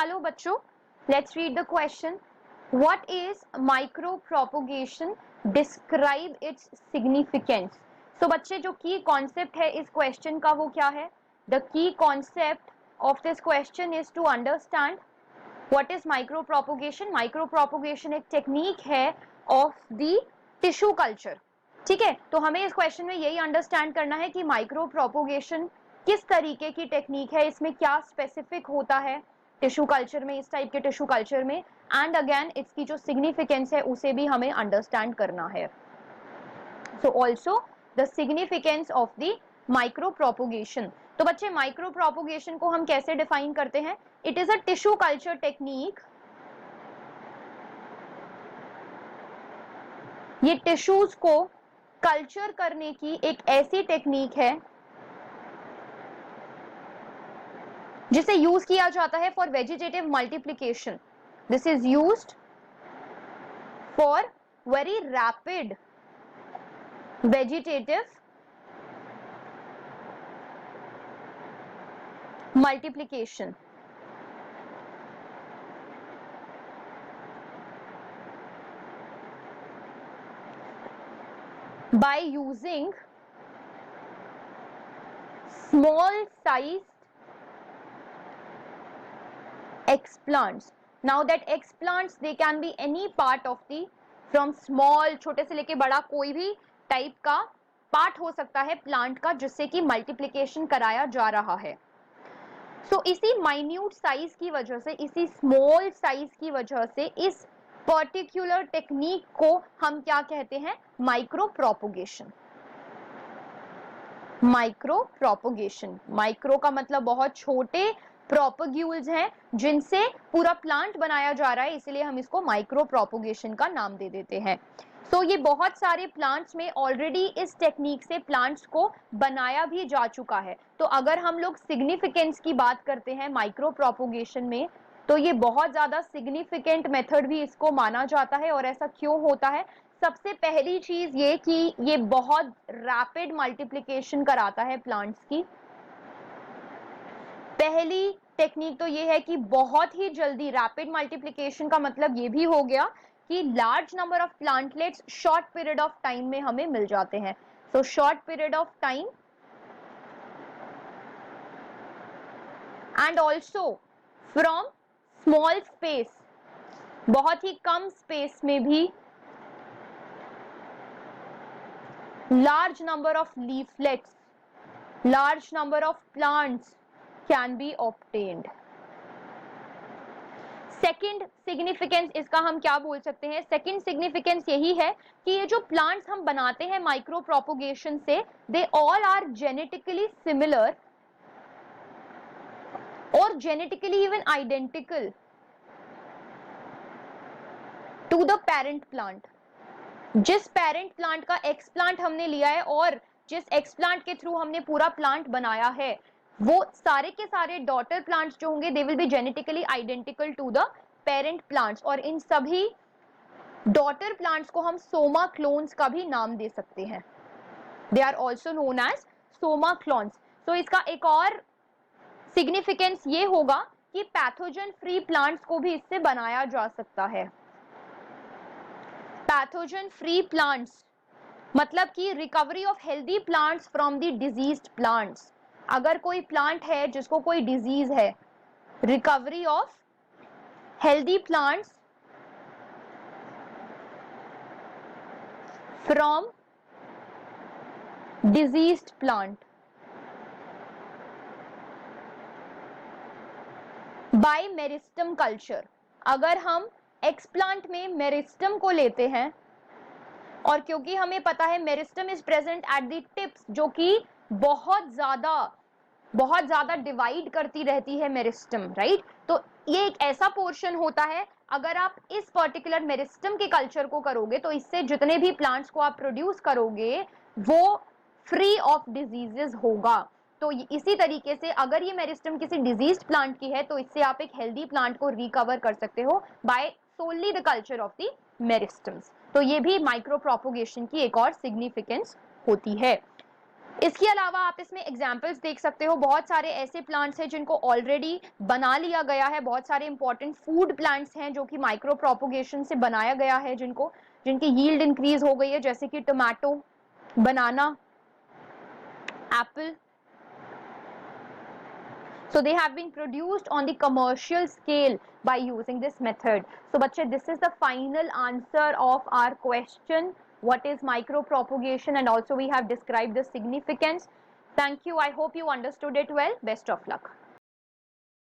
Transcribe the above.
Hello बच्चों, let's read the question. What is micro propagation? Describe its significance. So बच्चे, जो की concept है इस क्वेश्चन का वो क्या है? The key concept of this question is to understand what is micro propagation. Micro propagation एक टेक्निक है ऑफ द टिश्यू कल्चर. ठीक है, तो हमें इस क्वेश्चन में यही अंडरस्टैंड करना है कि माइक्रो प्रोपोगेशन किस तरीके की टेक्निक है, इसमें क्या स्पेसिफिक होता है टिश्यू कल्चर में, इस टाइप के टिश्यू कल्चर में, एंड अगेन इसकी जो सिग्निफिकेंस है उसे भी हमें अंडरस्टैंड करना है. So also the significance of the micro propagation. तो बच्चे, माइक्रो प्रोपोगेशन को हम कैसे डिफाइन करते हैं? It is a tissue culture technique. ये टिश्यूज को कल्चर करने की एक ऐसी टेक्निक है जिसे यूज किया जाता है for vegetative multiplication. This is used for very rapid vegetative multiplication. by using small sized explants. Now that explants, they can be any part of the, from small, छोटे से लेके बड़ा कोई भी टाइप का पार्ट हो सकता है प्लांट का जिससे कि मल्टीप्लिकेशन कराया जा रहा है. सो इसी माइन्यूट साइज की वजह से, इसी स्मॉल साइज की वजह से इस पर्टिकुलर टेक्निक को हम क्या कहते हैं? Micro propagation. Micro propagation, micro का मतलब बहुत छोटे, प्रोपोग्यूल्स हैं जिनसे पूरा प्लांट बनाया जा रहा है, इसलिए हम इसको माइक्रो प्रोपोगेशन का नाम दे देते हैं. तो ये बहुत सारे प्लांट्स में ऑलरेडी इस टेक्निक से प्लांट्स को बनाया भी जा चुका है. तो अगर हम लोग सिग्निफिकेंस की बात करते हैं माइक्रो प्रोपोगेशन में, तो ये बहुत ज्यादा सिग्निफिकेंट मेथड भी इसको माना जाता है. और ऐसा क्यों होता है? सबसे पहली चीज ये कि ये बहुत रैपिड मल्टीप्लिकेशन कराता है प्लांट्स की. पहली टेक्निक तो ये है कि बहुत ही जल्दी, रैपिड मल्टीप्लिकेशन का मतलब ये भी हो गया कि large number of plantlets short period of time में हमें मिल जाते हैं. So short period of time and also from small space, बहुत ही कम स्पेस में भी large number of leaflets, large number of plants can be obtained. Second significance इसका हम क्या बोल सकते हैं? सेकेंड सिग्निफिकेंस यही है कि ये जो प्लांट्स हम बनाते हैं माइक्रो प्रोपोगेशन से, they all are genetically similar और genetically even identical to the parent plant. जिस पेरेंट प्लांट का एक्स प्लांट हमने लिया है और जिस एक्स प्लांट के थ्रू हमने पूरा प्लांट बनाया है, वो सारे के सारे डॉटर प्लांट्स जो होंगे, they will be genetically identical to the parent plants. और इन सभी डॉटर प्लांट्स को हम सोमा क्लोन्स का भी नाम दे सकते हैं. They are also known as somaclones. तो इसका एक और सिग्निफिकेंस ये होगा कि पैथोजन फ्री प्लांट्स को भी इससे बनाया जा सकता है. पैथोजन फ्री प्लांट्स मतलब कि recovery of healthy plants from the diseased plants. अगर कोई प्लांट है जिसको कोई डिजीज है, recovery of healthy plants from diseased plant by meristem culture. अगर हम एक्सप्लांट में मेरिस्टम को लेते हैं, और क्योंकि हमें पता है meristem is present at the tips, जो कि बहुत ज्यादा डिवाइड करती रहती है मेरिस्टम, राइट? तो ये एक ऐसा पोर्शन होता है, अगर आप इस पर्टिकुलर मेरिस्टम के कल्चर को करोगे तो इससे जितने भी प्लांट्स को आप प्रोड्यूस करोगे वो फ्री ऑफ डिजीजेस होगा. तो इसी तरीके से अगर ये मेरिस्टम किसी डिजीज्ड प्लांट की है तो इससे आप एक हेल्दी प्लांट को रिकवर कर सकते हो by solely the culture of the meristems. तो ये भी माइक्रो प्रोपोगेशन की एक और सिग्निफिकेंस होती है. इसके अलावा आप इसमें एग्जाम्पल्स देख सकते हो, बहुत सारे ऐसे प्लांट्स हैं जिनको ऑलरेडी बना लिया गया है, बहुत सारे इंपॉर्टेंट फूड प्लांट्स हैं जो कि माइक्रो प्रोपोगेशन से बनाया गया है, जिनकी यील्ड इंक्रीज हो गई है, जैसे कि tomato, banana, Apple. So they have been produced on the commercial scale by using this method. So बच्चे, this is the final answer of our question. What is micropropagation? And also we have described the significance. Thank you. I hope you understood it well. Best of luck.